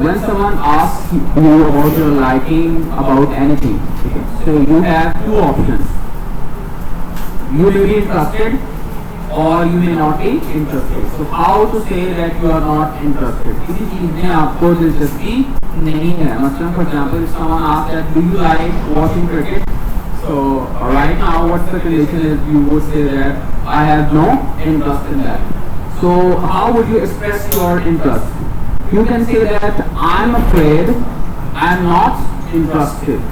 when someone asks you about your liking about anything, so you have two options. You may be interested or you may not be interested. So how to say that you are not interested? किसी चीज में आपको दिलचस्पी नहीं है. मतलब for example, if someone asks that do you like watching cricket? So right now what's the condition is you would say that I have no interest in that. So how would you express your interest? You can say that I'm afraid I'm not interested.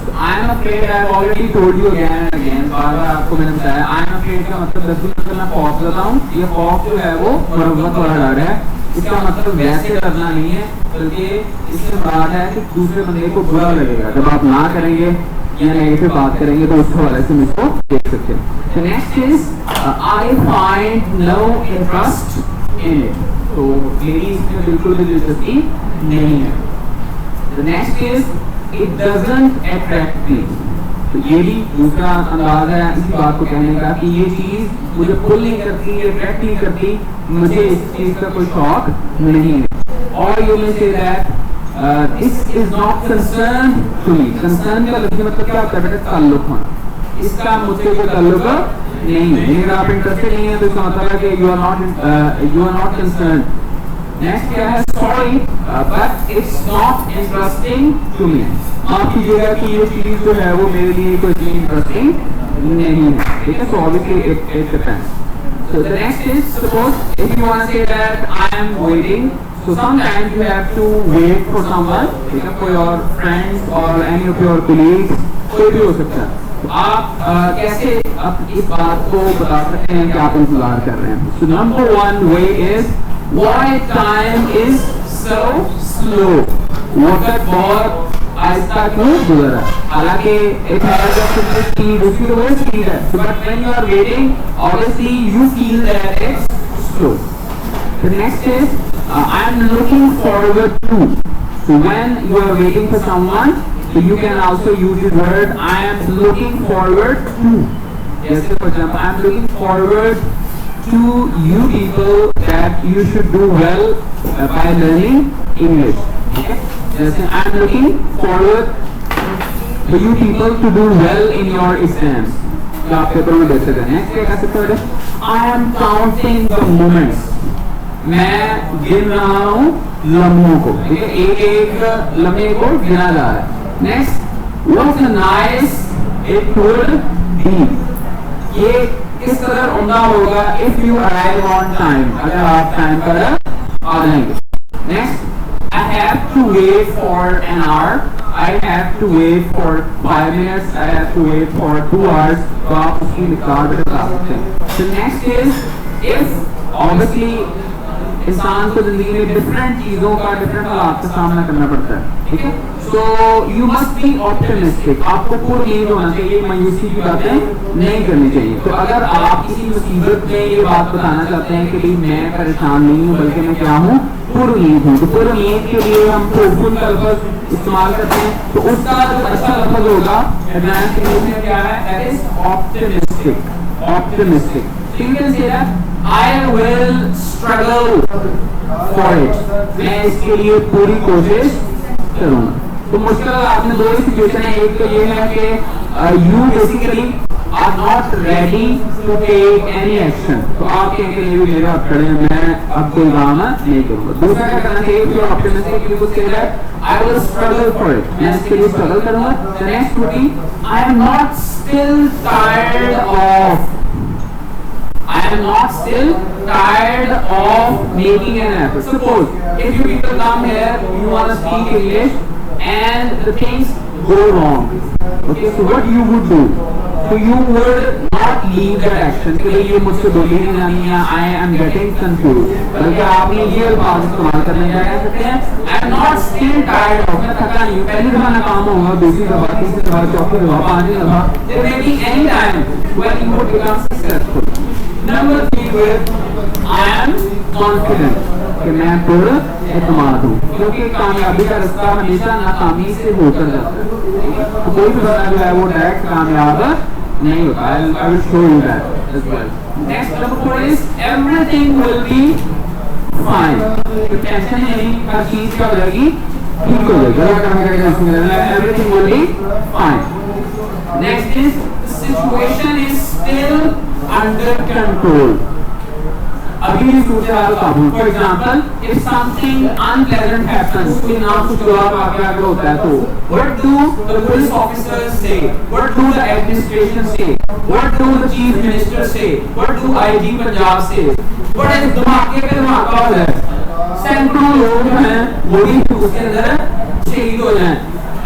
So I'm afraid I've already told you again and again. बार-बार आपको मैंने बताया I'm afraid का मतलब 10 minute मैं खौफ लेता हूँ. ये खौफ जो है वो मुरव्वत वाला डर है. इसका मतलब वैसे डरना नहीं है बल्कि इससे मुराद है कि दूसरे बंदे को बुरा लगेगा जब आप ना करेंगे या नेगेटिव बात करेंगे तो उस हवाले से मुझको देख सकते हैं. So next is I find no interest in it. तो मेरी इसमें बिल्कुल भी दिलचस्पी नहीं है. The next is it doesn't attract me. तो ये भी दूसरा अंदाज है इसी बात को कहने का कि ये चीज मुझे पुल नहीं करती, अट्रैक्ट नहीं करती, मुझे इस चीज का कोई शौक नहीं है. और you may say that this is not concern to me. Concern का लफ्ज़ मतलब क्या होता है बेटा? ताल्लुक होना. इसका मुझसे कोई ताल्लुक नहीं है. अगर आप इंटरेस्टेड नहीं है तो इसका मतलब है कि you are not concerned. Next क्या है? Sorry but it's not interesting to me. आप कीजिएगा कि ये चीज जो है वो मेरे लिए कोई इतनी इंटरेस्टिंग नहीं है. ठीक है. So obviously it depends. So the next is suppose if you want to say that I am waiting. So sometimes you have to wait for someone, ठीक है, for your friends or any of your colleagues, कोई भी हो सकता है. तो आप कैसे आप इस बात को बता सकते हैं कि आप इंतजार कर रहे हैं? So number one way is why time is so slow. वक्त बहुत आहिस्ता क्यों गुजर रहा है? हालांकि it has a simple speed, उसकी तो वही speed है. But when you are waiting, obviously you feel that it's slow. The next is I am looking forward to. So when you are waiting for someone, so you can also use the word I am looking forward to. Yes, for example, I am looking forward to you people that you should do well by learning English. Okay? Yes, I am looking forward for you people to do well in your exams. तो आप paper में देख सकते हैं. Next क्या कह सकते हैं? I am counting the moments. मैं गिन रहा हूँ लम्हों को. ठीक है. एक एक लम्हे को गिना जा रहा है. Next what a nice it would be. ये किस तरह उम्दा होगा if you arrive on time. अगर आप टाइम पर आ जाएंगे. Next I have to wait for an hour. I have to wait for 5 minutes. I have to wait for 2 hours. तो आप उसकी मिक़दार भी बता सकते हैं. So next is if obviously इंसान को जिंदगी में डिफरेंट चीजों का डिफरेंट हालात का सामना करना पड़ता है. ठीक है. So you must be optimistic. आपको पुरउम्मीद होना चाहिए. मायूसी की बातें नहीं करनी चाहिए. तो अगर आप किसी मुसीबत में ये बात बताना चाहते हैं कि भाई मैं परेशान नहीं हूँ बल्कि मैं क्या हूँ, पुरउम्मीद हूँ, तो पुरउम्मीद के लिए हम होपफुल का लफ्ज़ इस्तेमाल करते हैं. तो उसका जो अच्छा लफ्ज़ होगा एडवांस इंग्लिश में क्या है? That is optimistic. Optimistic. So you can say that I will struggle for it. मैं इसके लिए पूरी कोशिश करूँगा. तो मुश्किल आपने दो ही सिचुएशन है. एक तो ये है कि you basically are not ready to take any action. तो आप कहेंगे ये भी मेरे हाथ खड़े हैं, मैं अब कोई काम नहीं करूँगा. दूसरा क्या करना चाहिए? जो optimistic you could say that I will struggle for it. मैं इसके लिए स्ट्रगल करूँगा. The next would be I am not still tired of. I am not still tired of making an effort. Suppose if you people come here, you want to speak English, and the things go wrong. Okay, so what you would do? So you would not leave that action. कि ये मुझसे बोली नहीं जानी है. I am getting confused. बल्कि आपने ये अल्फाज इस्तेमाल करने क्या कह सकते हैं? I am not still tired of. मैं थका नहीं हूँ. पहली दफा नाकाम होगा, दूसरी दफा, तीसरी दफा, चौथी दफा, पांचवी दफा. There may be any time when you would become successful. Number 3 with I am confident. कि मैं पूरा एतमाद हूँ. क्योंकि कामयाबी का रास्ता हमेशा नाकामी से होकर जाता है. तो कोई भी बंदा जो है वो डायरेक्ट कामयाब नहीं होता. I will show you that as well. Next number 4 is everything will be fine, tension नहीं, हर चीज क्या हो जाएगी, ठीक हो जाएगी, गला करने का टेंशन नहीं लेना, everything will be fine. Next is situation is still under control, अभी भी सोचे वाला काबू। For example if something unpleasant happens, कोई ना कुछ बुरा वाकया होता है, तो what do the police officers से, व्हाट डू द एडमिनिस्ट्रेशन से, what do the chief minister से, व्हाट डू आईजी पंजाब से, व्हाट इज धमाके पे धमाका हो जाए, सैकड़ों लोग हैं वो भी उसके अंदर शहीद हो जाएं,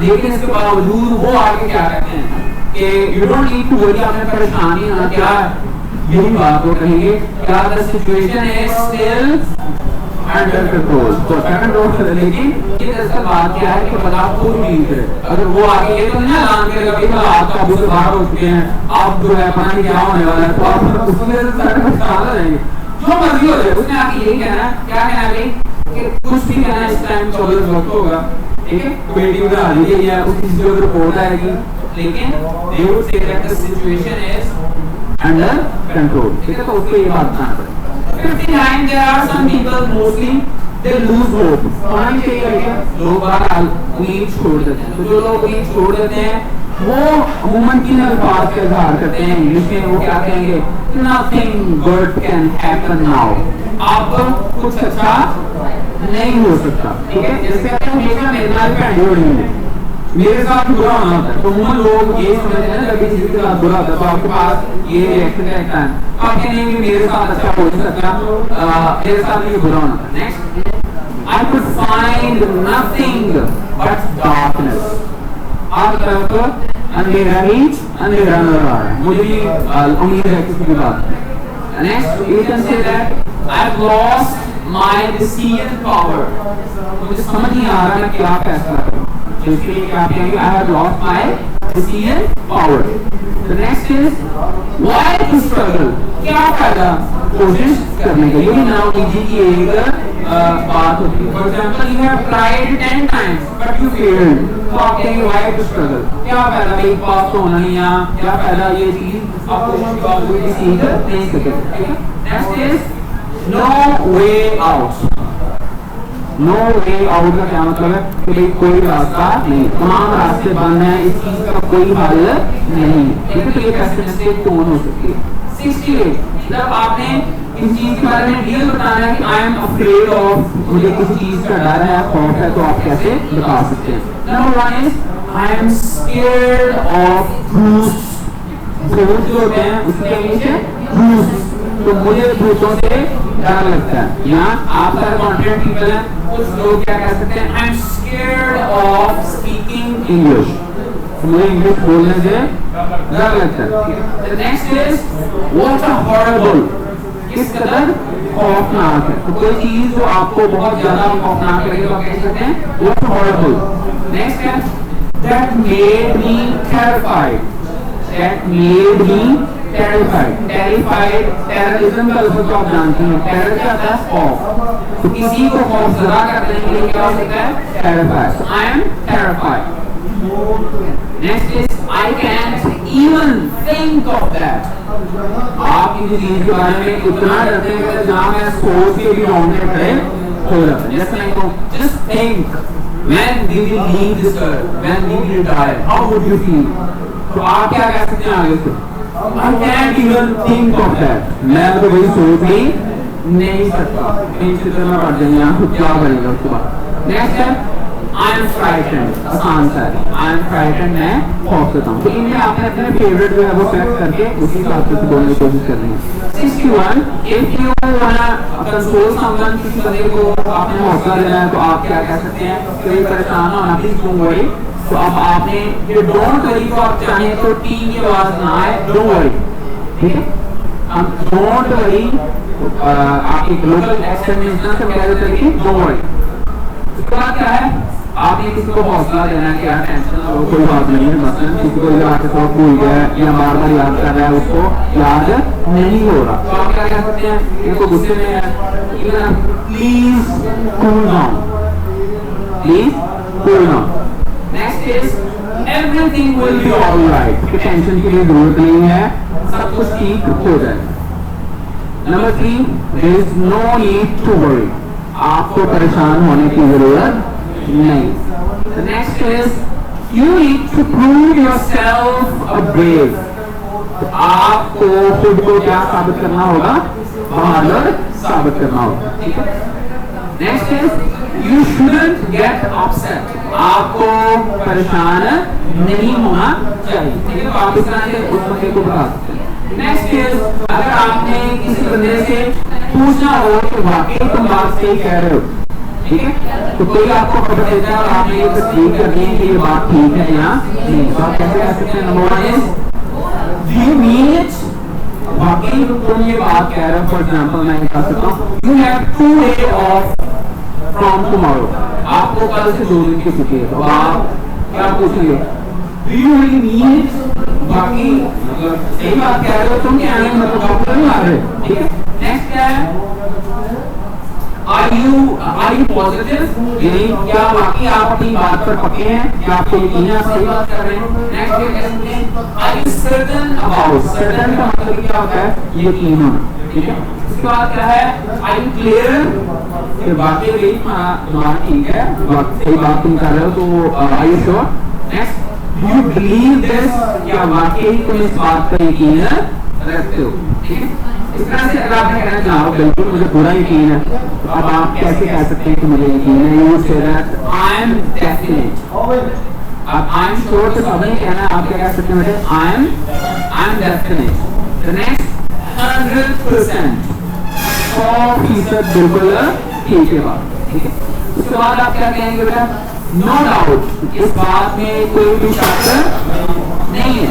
लेकिन इसके बावजूद वो आगे क्या कहते हैं कि you don't need to worry, आपने परेशानी ना, क्या यही बात वो कहेंगे, क्या the situation is still under control. तो कंट्रोल, लेकिन ये दरअसल बात क्या है कि बदलापुर मीन करे, अगर वो आगे ये तो नहीं ऐलान करेगा कि हालात काबू से बाहर हो चुके हैं, आप जो है पता नहीं क्या होने वाला है, तो आप उसमें रहेंगे, जो मर्जी हो जाए, उसने आगे यही कहना है, क्या कहना है कि कुछ भी कहना है इस टाइम 24 वक्त होगा, ठीक है, कमेटी में आ रही है, उसकी जो रिपोर्ट आएगी, लेकिन they would say that the situation is under control, ठीक है, तो उसको ये बात बताना पड़ेगा। 59 there are some people mostly they lose hope, होना ही चाहिए, लोग बाहर उम्मीद छोड़ देते हैं, तो जो लोग उम्मीद छोड़ देते हैं वो अमूमन किन अल्फाज का इज़हार करते हैं, इंग्लिश में वो क्या कहेंगे, nothing good can happen now, अब कुछ अच्छा नहीं हो सकता, ठीक है, जैसे कहते हैं मेरा मेरा भैंडी उड़ी है, मेरे साथ बुरा होना होता है, तो उम्र लोग ये समझते हैं जब किसी के साथ बुरा होता है तो आपके पास ये रिएक्शन रहता है, आप कहेंगे कि मेरे साथ अच्छा हो नहीं सकता, मेरे साथ ये बुरा होना था। Next, I could find nothing but darkness, हर तरफ अंधेरा ही अंधेरा नजर आ रहा है, मुझे भी उम्मीद है किसी की बात। Next, you can say that I have lost my decision power, मुझे समझ नहीं आ रहा मैं क्या फैसला करूं, इसलिए क्या कहेंगे, I have lost my decision power. The next is why to struggle, क्या फायदा कोशिश करने का, ये भी नाउ लीजिए कि एक बात होती है। For example, you have tried 10 times but you failed, तो आप कहेंगे why to struggle, क्या फायदा भाई पास तो होना नहीं, यहाँ क्या फायदा, ये चीज आप कोशिश के बावजूद भी सीख नहीं सके। Next is no way out, no way out का क्या मतलब है कि भाई कोई रास्ता नहीं, तमाम रास्ते बंद हैं, इस चीज का कोई हल नहीं, ठीक है, तो ये पेसिमिस्टिक टोन हो सकती है। 68 जब आपने इस चीज के बारे में डील बताना है कि आई एम अफ्रेड ऑफ, मुझे किसी चीज का डर है, खौफ है, तो आप कैसे बता सकते हैं। Number 1 is I am scared of घूस, भूत जो होते हैं उसके नीचे घूस, तो मुझे भूतों से डर लगता है। यहाँ आप सारे कॉन्फिडेंट पीपल हैं, कुछ लोग क्या कह सकते हैं, I am scared of speaking English, मुझे इंग्लिश बोलने से डर लगता है। Next is what a horrible, किस कदर खौफनाक है, तो कोई चीज जो आपको बहुत ज्यादा खौफनाक लगे तो आप कह सकते हैं व्हाट अ हॉरिबल। नेक्स्ट है that made me terrified, that made me terrified, terrified terrorism का लफ्ज़ तो आप जानते हैं, टेरर क्या होता है, खौफ, तो किसी को खौफजदा करने के लिए क्या होता है, terrified, I am terrified. Next is I can't even think of that, आप किसी चीज के बारे में इतना डरते हैं कि जहां मैं सोच के भी रोंगटे खड़े हो जाते हैं, जैसे मैं कहूं just think when we will leave this earth, when we will die, how would you feel, तो आप क्या कह सकते हैं आगे से, I can't even think of that, मैं तो वही सोच ही नहीं सकता, इन चित्र में पढ़ जाएंगे आपको क्या बनेगा उसके बाद। नेक्स्ट है I am frightened, आसान सा है, I am frightened, मैं खौफजदा हूँ, तो इनमें आपने अपने फेवरेट जो है वो सेलेक्ट करके उसी हिसाब से बोलने की कोशिश करनी है। 61 if you wanna console someone, किसी बंदे को आपने हौसला देना है तो आप क्या कह सकते हैं, कोई परेशान ना होना, प्लीज डोंट वरी, तो अब आपने ये डोंट वरी को आप चाहें तो टी की आवाज ना आए, डोंट वरी, ठीक है, हम डोंट वरी आपकी ग्लोबल एक्शन में इतना से कह देते हैं कि डोंट वरी। उसके बाद क्या है, आपने किसी को हौसला देना है कि यार टेंशन ना लो, कोई बात नहीं है, मतलब किसी को याद के साथ भूल गया या बार बार याद कर रहा है, उसको याद नहीं हो रहा, तो आप क्या कह सकते हैं, इनको गुस्से में है, please cool down, please cool down. Next is everything will be alright, कि टेंशन की लिए जरूरत नहीं है, सब कुछ ठीक हो जाएगा। Number 3 there is no need to worry, आपको परेशान होने की जरूरत नहीं। The next is you need to prove yourself a brave. तो आपको खुद को क्या साबित करना होगा? बहादुर साबित करना होगा, ठीक है। Next is you shouldn't get upset, आपको परेशान नहीं होना चाहिए, ठीक है। तो आप इस तरह से उस बंदे को बता सकते हैं। नेक्स्ट इज अगर आपने किसी बंदे से पूछना हो कि वाकई तुम बात सही कह रहे हो, ठीक है, तो कोई आपको खबर देता है और आपने ये तस्दीक कर दी कि ये बात ठीक है या नहीं, तो आप कैसे कह सकते हैं? Number one is Do you mean it? वाकई तुम ये बात कह रहे हो। फॉर एग्जाम्पल मैं कह सकता हूँ you have 2 days of from tomorrow, आपको कल से 2 दिन की छुट्टी है, तो आप क्या पूछेंगे? Do you really mean it? बाकी मतलब सही बात कह रहे हो तुम, क्या नहीं मतलब डॉक्टर नहीं आ रहे, ठीक है। नेक्स्ट क्या है? Are you positive? यानी क्या वाकई आप अपनी बात पर पक्के हैं? क्या आपको यकीन है आप सही बात कर रहे हैं? Next are you certain about? certain का मतलब क्या होता है? यकीन होना, ठीक है। इसके बाद क्या है? Are you clear? कि वाकई यही बात ठीक है, सही बात तुम कर रहे हो, तो are you sure? Next, do you believe this? क्या वाकई तुम इस बात पर यकीन रखते हो, ठीक है। इस तरह से अगर आपने कहना चाहो बिल्कुल मुझे पूरा यकीन है, तो अब आप कैसे कह सकते हैं कि मुझे यकीन है? यू से दैट आई एम डेफिनेट। अब आई एम श्योर तो सब नहीं कहना, आप क्या कह सकते हैं? मुझे I am definite. The next 100%, 100% बिल्कुल ठीक है बात, ठीक है। उसके बाद आप क्या कहेंगे बेटा? नो डाउट, इस बात में कोई भी शक नहीं है।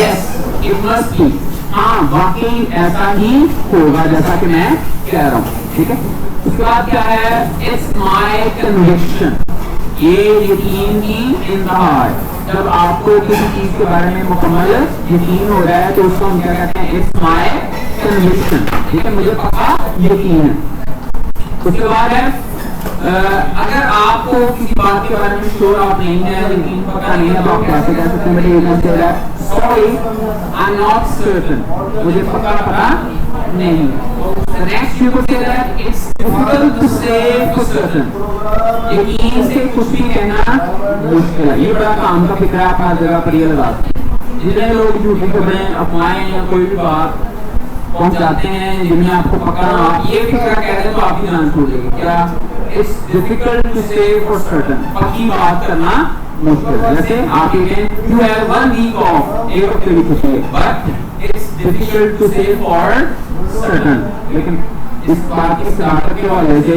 यस इट मस्ट बी, हाँ वाकई ऐसा ही होगा जैसा कि मैं कह रहा हूँ, ठीक है। उसके बाद क्या है? इट्स माय कन्विक्शन, ये यकीन की इंतहा है। जब आपको किसी चीज के बारे में मुकम्मल यकीन हो रहा है तो उसको हम क्या कहते हैं? इट्स माय कन्विक्शन, ठीक है, मुझे पक्का यकीन है। उसके बाद है अगर आपको किसी बात के बारे में श्योर आप नहीं है, यकीन पक्का नहीं है, तो आप कैसे कह सकते हैं? Sorry I am not certain, मुझे पक्का पता नहीं है। Next you could say that it's difficult to say for certain, यकीन से कुछ भी कहना मुश्किल है। ये बड़ा काम का फिक्र है, आप हर जगह पर ये लगाते हैं। जितने लोग झूठी खबरें अफवाहें या कोई भी बात पहुंचाते हैं जिनमें आपको पक्का आप ये फिक्र कह रहे हैं, तो आपकी जान छूट जाएगी। क्या? It's difficult to say for certain, पक्की बात करना मुश्किल है। जैसे आप कहें यू हैव 1 वीक ऑफ, एक हफ्ते की छुट्टी है, but it's difficult to say for certain, लेकिन इस बात की सलामत के हवाले से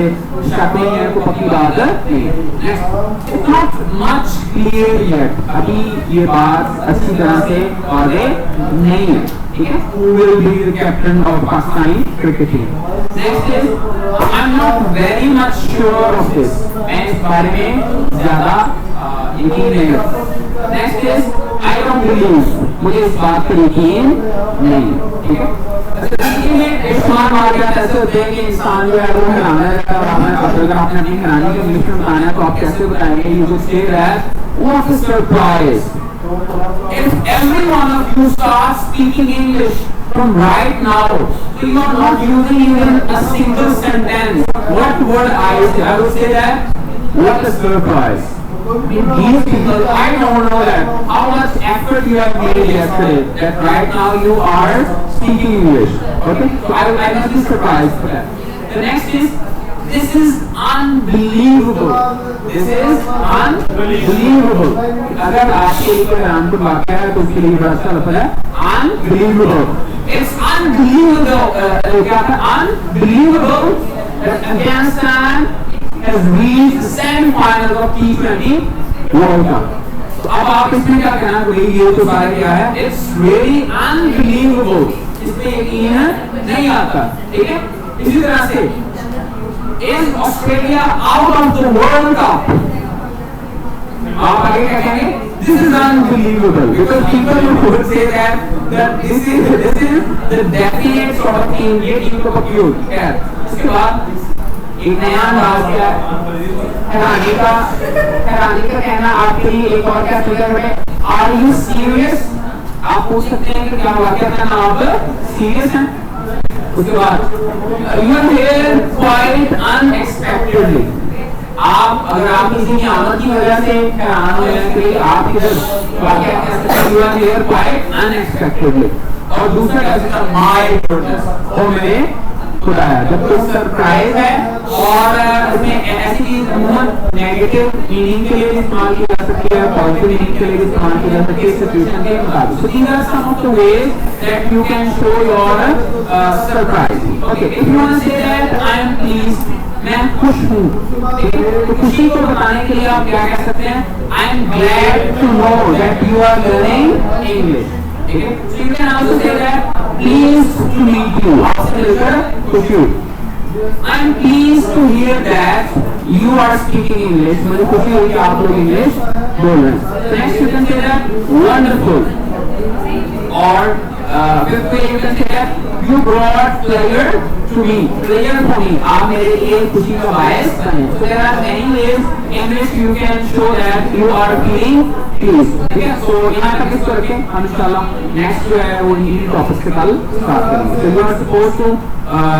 शक नहीं है, को पक्की बात नहीं। It's not much clear yet, अभी ये बात अच्छी तरह से आगे नहीं है, ठीक है। Who will be the captain of Pakistani cricket team? Next is I'm not very much sure of this, मैं इस बारे में ज्यादा यकीन नहीं रखता। Next is I don't believe, मुझे इस बात पर यकीन नहीं, ठीक है। इस्तेमाल वाक़यात ऐसे होते हैं कि इंसान जो है वो हैरान रहता है, और अगर आपने अपनी हैरानी को इंग्लिश में बताना है तो आप कैसे बताएंगे? You would say that what a surprise. If every one of you starts speaking English from right now, so you are not using even a single sentence, what would I say? I would say that what a surprise. These people, I don't know that how much effort you have made yesterday that right now you are speaking English. Okay, so I must be surprised for that. The next is this is unbelievable. This is unbelievable. अगर आपके एक हैरान कुन वाक़या है तो उसके लिए बड़ा अच्छा लफ्ज़ है unbelievable. It's unbelievable. क्या था? Unbelievable that Afghanistan has reached the semi-finals of T20 World Cup. तो अब आप इसमें क्या कहना? ये तो सारे क्या है? It's really unbelievable. इसमें यकीन नहीं आता, ठीक है। इसी तरह से Is Australia out of the World Cup? आप आगे क्या कहेंगे? This is unbelievable because people would say that this is the definite sort of thing, ये टीम को पक्की होगी। क्या? उसके बाद एक नया अंदाज क्या है? हैरानी का कहना आपके लिए एक और क्या ट्रिगर है? Are you serious? आप पूछ सकते हैं कि क्या वाकई का नाम सीरियस है? उसके बाद you are here quite unexpectedly. आप अगर आप किसी की आमद की वजह से हैरान हो जाने के लिए आप इधर क्या कह सकते हैं, you are here quite unexpectedly. और दूसरा कह सकते हैं my goodness, ओ मेरे खुदा है. जब कोई सरप्राइज है और उसमें ऐसी चीज अमूमन नेगेटिव मीनिंग के लिए इस्तेमाल की जा सकती है, पॉजिटिव मीनिंग के लिए इस्तेमाल की जा सकती है सिचुएशन के मुताबिक. So these are some of the ways that you can show your surprise. Okay, if you want to say that I am pleased, मैं खुश हूँ, तो खुशी को बताने के लिए आप क्या कह सकते हैं, I am glad to know that you are learning English. ठीक है, so you can also say that pleased to meet you. आपसे मिलकर खुशी हुई. I am pleased to hear that you are speaking English. मुझे खुशी हुई कि आप लोग इंग्लिश बोल रहे हैं. Next you can say that wonderful. और fifth way you can say that you brought pleasure to me. Pleasure for me. आप मेरे लिए खुशी का बायस बने. So there are many ways in which you can show that you are feeling pleased. ठीक है, so यहाँ तक इसको रखें. हम इंशाल्लाह नेक्स्ट जो है वो इन टॉपिक्स के कल स्टार्ट करेंगे. So you are supposed to